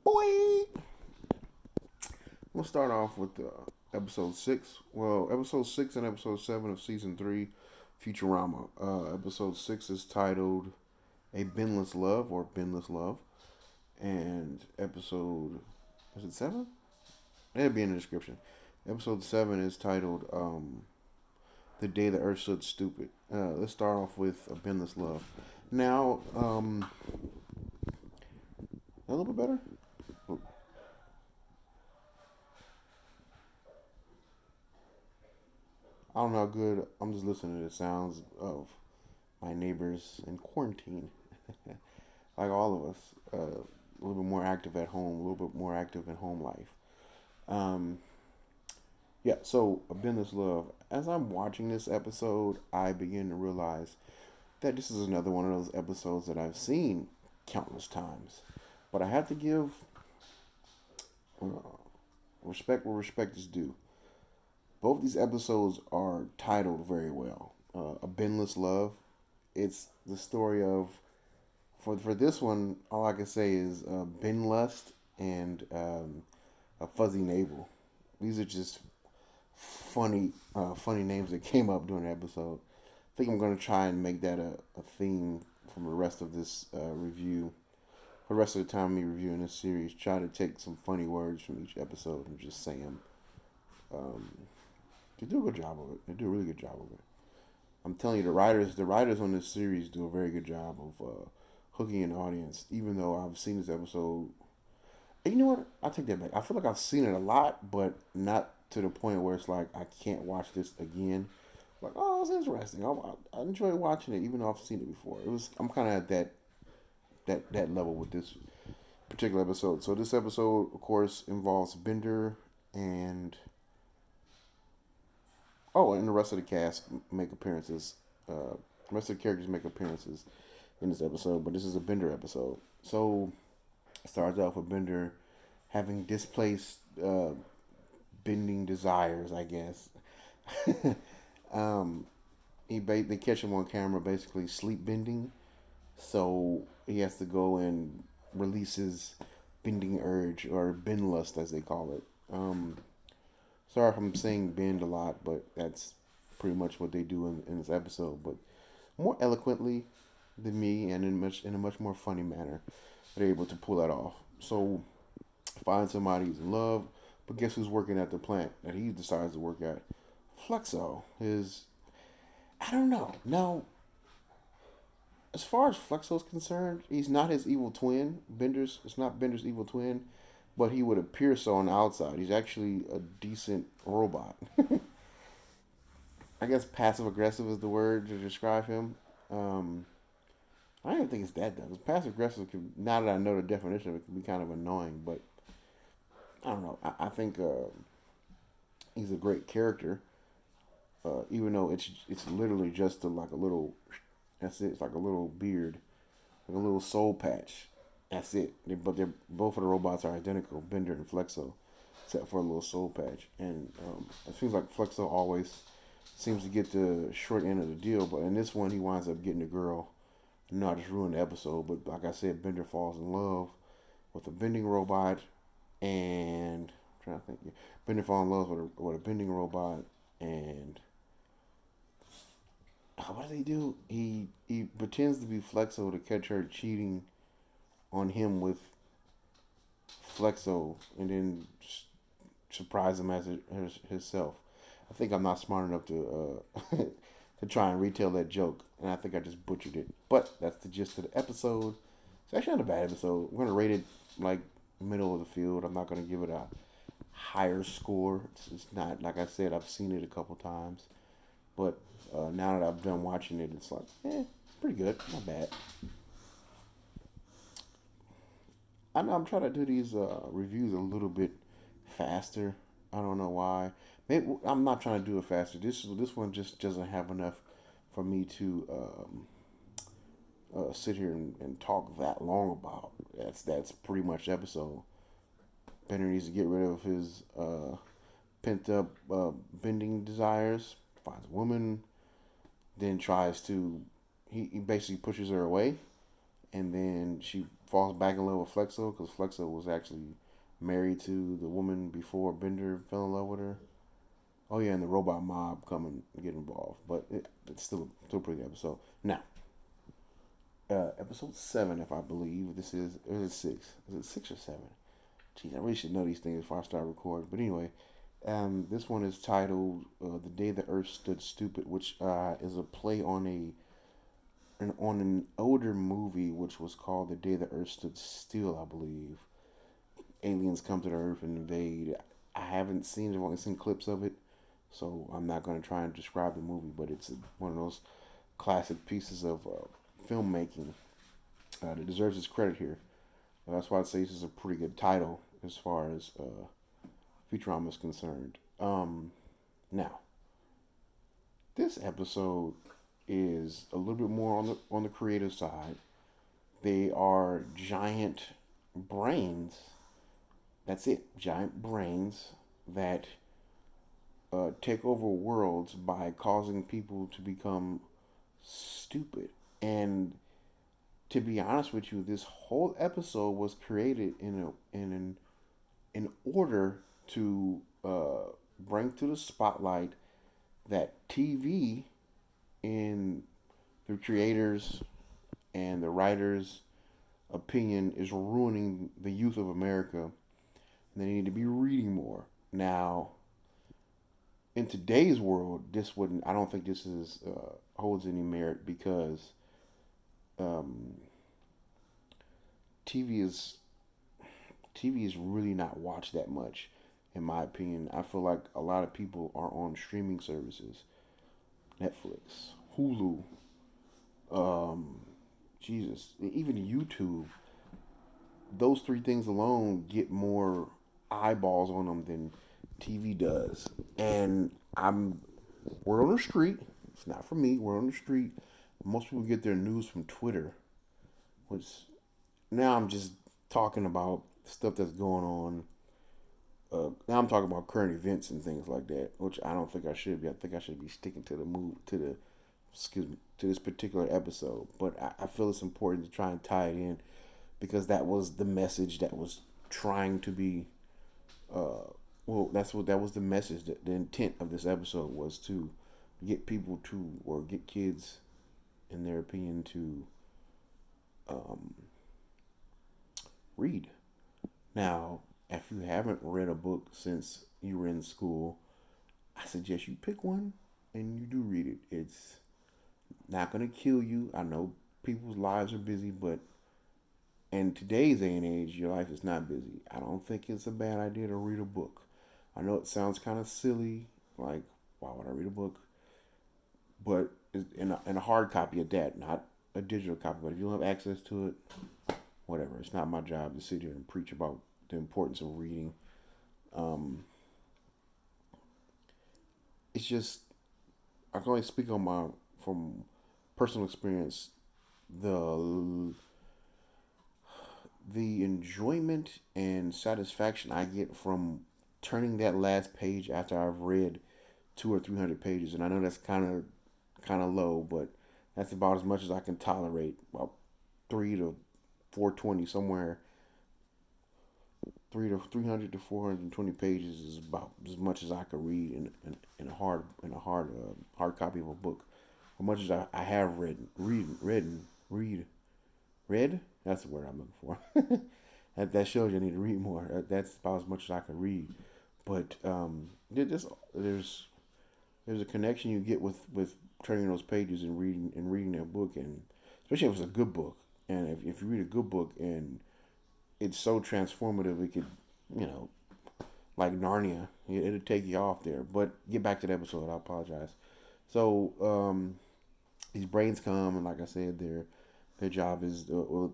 boy. We'll start off with episode 6. Well, episode 6 and episode 7 of season 3, Futurama. Episode 6 is titled A Bendless Love or Bendless Love. And episode, is it 7? It'll be in the description. Episode 7 is titled The Day the Earth Stood Stupid. Let's start off with A Bendless Love. Now, a little bit better? I don't know how good. I'm just listening to the sounds of my neighbors in quarantine. Like all of us, a little bit more active at home, a little bit more active in home life. Um, yeah, so I've been this love. As I'm watching this episode, I begin to realize that this is another one of those episodes that I've seen countless times. But I have to give uh, respect where respect is due. Both these episodes are titled very well. A Bendless Love. It's the story of for this one. All I can say is Ben Lust and a Fuzzy Navel. These are just funny names that came up during the episode. I think I'm gonna try and make that a theme from the rest of this review. For the rest of the time me reviewing this series, try to take some funny words from each episode and just say them. Um, they do a good job of it. They do a really good job of it. I'm telling you, the writers on this series do a very good job of hooking an audience. Even though I've seen this episode, and you know what? I take that back. I feel like I've seen it a lot, but not to the point where it's like I can't watch this again. Like, oh, it's interesting. I enjoy watching it, even though I've seen it before. It was. I'm kind of at that level with this particular episode. So this episode, of course, involves Bender and and the rest of the cast make appearances. The rest of the characters make appearances in this episode, but this is a Bender episode. So it starts off with Bender having displaced bending desires, I guess. um, they catch him on camera basically sleep bending, so he has to go and release his bending urge or bend lust as they call it. Sorry if I'm saying bend a lot, but that's pretty much what they do in this episode. But more eloquently than me, and in a much more funny manner, they're able to pull that off. So find somebody who's in love, but guess who's working at the plant that he decides to work at? Flexo. I don't know. Now, as far as Flexo's concerned, he's not his evil twin. It's not Bender's evil twin, but he would appear so on the outside. He's actually a decent robot. I guess passive aggressive is the word to describe him. Um, I don't even think it's that dumb. Passive aggressive, now that I know the definition of it, can be kind of annoying. But I don't know. I think he's a great character, even though it's literally just like a little. That's it. It's like a little beard, like a little soul patch. That's it. But they're both of the robots are identical, Bender and Flexo, except for a little soul patch. And it seems like Flexo always seems to get the short end of the deal. But in this one, he winds up getting a girl. No, I just ruined the episode. But like I said, Bender falls in love with a bending robot, and I'm trying to think. Yeah, Bender falls in love with a bending robot, and what does he do? He pretends to be Flexo to catch her cheating on him with Flexo, and then surprise him as himself. I think I'm not smart enough to to try and retell that joke, and I think I just butchered it. But that's the gist of the episode. It's actually not a bad episode. I'm gonna rate it like middle of the field. I'm not gonna give it a higher score. It's not, like I said, I've seen it a couple times, but now that I've done watching it, it's like, it's pretty good, not bad. I know I'm trying to do these reviews a little bit faster. I don't know why. Maybe I'm not trying to do it faster. This one just doesn't have enough for me to sit here and talk that long about. That's pretty much the episode. Bender needs to get rid of his pent up bending desires. Finds a woman, then tries to he basically pushes her away, and then she falls back in love with Flexo because Flexo was actually married to the woman before Bender fell in love with her. Oh yeah, and the robot mob come and get involved, but it's still a pretty good episode. Now, episode 7, if I believe this is, or is it 6? Is it 6 or 7? Jeez, I really should know these things before I start recording. But anyway, this one is titled "The Day the Earth Stood Stupid," which is a play on an older movie which was called "The Day the Earth Stood Still," I believe. Aliens come to the Earth and invade. I haven't seen it. I've only seen clips of it, so I'm not going to try and describe the movie. But it's one of those classic pieces of filmmaking that deserves its credit here. That's why I'd say this is a pretty good title as far as Futurama is concerned. Now, this episode is a little bit more on the creative side. They are giant brains. That's it, giant brains that take over worlds by causing people to become stupid. And to be honest with you, this whole episode was created in order to bring to the spotlight that TV in the creators and the writers' opinion is ruining the youth of America, and they need to be reading more. Now, in today's world, this wouldn't. I don't think this is holds any merit because um, TV is TV is really not watched that much, in my opinion. I feel like a lot of people are on streaming services, Netflix, Hulu, um, Jesus, even YouTube. Those three things alone get more eyeballs on them than TV does. And we're on the street. It's not for me. We're on the street. Most people get their news from Twitter, which now I'm just talking about stuff that's going on. Now I'm talking about current events and things like that, which I don't think I should be. I think I should be sticking to the move to this particular episode. But I feel it's important to try and tie it in because that was the message that was trying to be. That was the message. The intent of this episode was to get people to, or get kids, in their opinion, to um, read. Now, if you haven't read a book since you were in school, I suggest you pick one and you do read it. It's not going to kill you. I know people's lives are busy, but in today's day and age, your life is not busy. I don't think it's a bad idea to read a book. I know it sounds kind of silly, like, why would I read a book? But in a hard copy of that, not a digital copy. But if you don't have access to it, whatever. It's not my job to sit here and preach about the importance of reading. Um, it's just I can only speak on my from personal experience. The the enjoyment and satisfaction I get from turning that last page after I've read 200 or 300 pages, and I know that's kind of low, but that's about as much as I can tolerate. About 3 to 420 somewhere. 300 to 420 pages is about as much as I could read in a hard copy of a book. As much as I have read. That's the word I'm looking for. that shows you I need to read more. That's about as much as I can read. But there's a connection you get with turning those pages and reading that book, and especially if it's a good book. And if you read a good book and it's so transformative, it could, you know, like Narnia, it'll take you off there. But get back to the episode. I apologize. So these brains come, and like I said, their job is the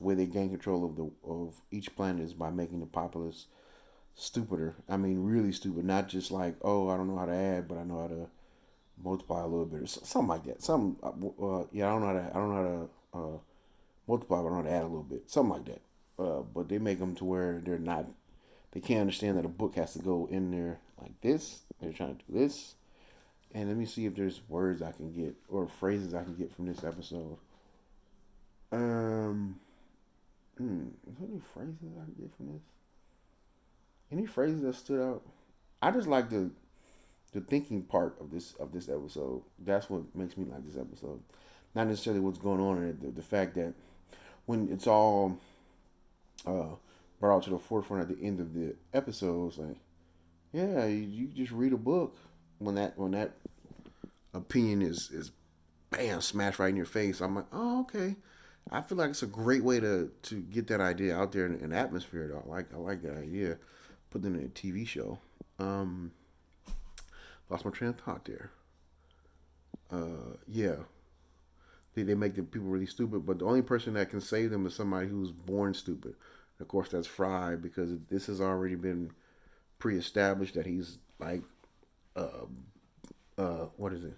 way they gain control of each planet is by making the populace stupider. I mean, really stupid. Not just like, oh, I don't know how to add, but I know how to multiply a little bit, or something like that. Yeah, I don't know how to multiply, but I know how to add a little bit, something like that. But they make them to where they can't understand that a book has to go in there like this. They're trying to do this. And let me see if there's words I can get or phrases I can get from this episode. Um, Is there any phrases I can get from this? Any phrases that stood out? I just like the thinking part of this episode. That's what makes me like this episode. Not necessarily what's going on in it. The fact that when it's all uh, brought out to the forefront at the end of the episode, it's like, yeah, you just read a book when that opinion is bam smashed right in your face. I'm like, oh, okay. I feel like it's a great way to get that idea out there in atmosphere. Though I like that idea. Put them in a TV show. Um, Lost my train of thought there. Yeah, they make the people really stupid, but the only person that can save them is somebody who's born stupid. Of course, that's Fry because this has already been pre-established that he's like, uh, what is it?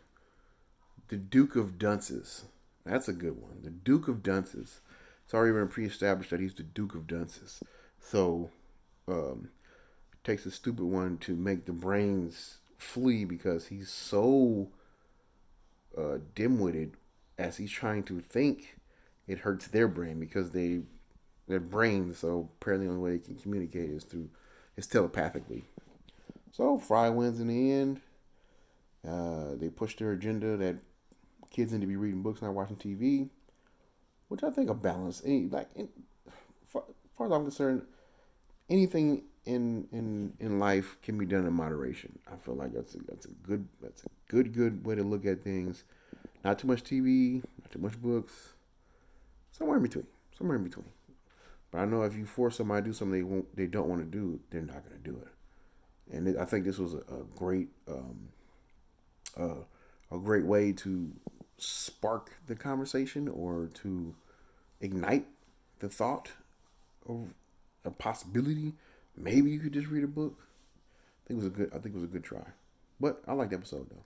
The Duke of Dunces. That's a good one. The Duke of Dunces. It's already been pre-established that he's the Duke of Dunces. So, it takes a stupid one to make the brains flee because he's so dim-witted as he's trying to think. It hurts their brain because their brains. So apparently, the only way they can communicate is telepathically. So Fry wins in the end. They push their agenda that kids need to be reading books, not watching TV, which I think a balance. Far as I'm concerned, anything in life can be done in moderation. I feel like that's a good way to look at things. Not too much TV, not too much books. Somewhere in between. Somewhere in between. But I know if you force somebody to do something they don't want to do, they're not going to do it. And I think this was uh, a great way to spark the conversation or to ignite the thought of a possibility. Maybe you could just read a book. I think it was a good try. But I liked the episode though.